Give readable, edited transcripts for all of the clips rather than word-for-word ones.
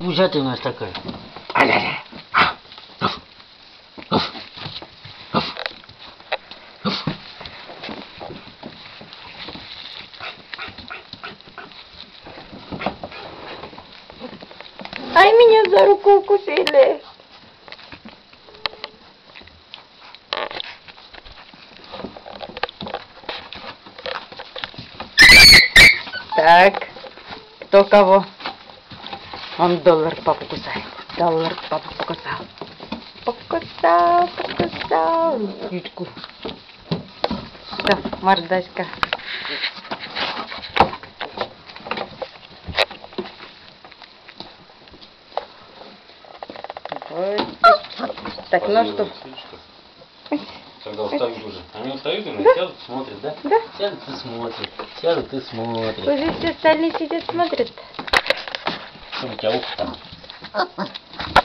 Пузя ты у нас такая. Ай, меня за руку укусили. Так, кто кого? Он доллар папу кусает. Доллар папу покусал. Покусал. Ручку. Что, мордачка? Вот. Так, ну что? Когда устают уже. Они устают, и сядут, смотрят, да? Да. Сядут и смотрят. Сядут и смотрят. Уже все остальные сидят, смотрят. Что у тебя ухо там?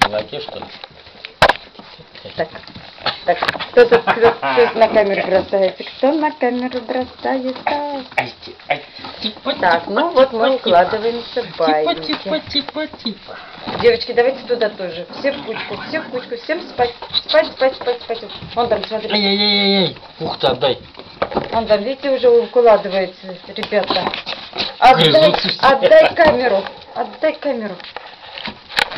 В лаке, что ли? Так, кто тут на камеру бросается? Кто на камеру бросается? Так, ну вот мы укладываемся в баиньки. Типа. Девочки, давайте туда тоже. Все в кучку, всем спать. Спать. Вон там, смотри. Ай-яй-яй-яй. Ух ты, отдай. Вон там, видите, уже укладывается, ребята. Отдай камеру.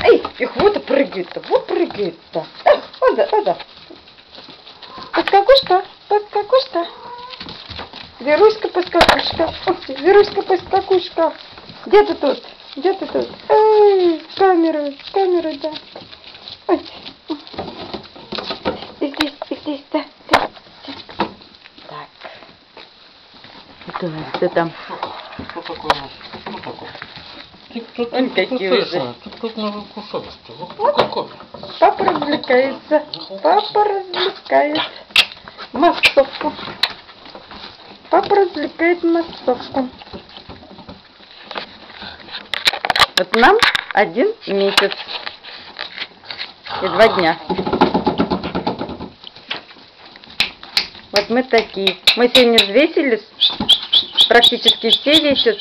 Эй, их вот и прыгает-то, Вот. Поскакушка. Веруська, поскакушка. Где ты тут? Эй, камера, да. Ой. Здесь, да. Так. Кто там? Что такое? Вон какие уже. Тут надо кусать. Какой? Папа развлекается. Массовку. Папа развлекает массовку. Вот нам 1 месяц и 2 дня. Вот мы такие. Мы сегодня взвесились. Практически все весят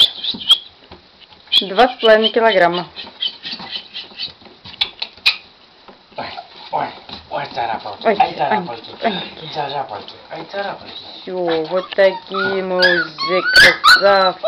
2,5 килограмма. Ой, царапалки. Все, вот такие мы уже красавцы.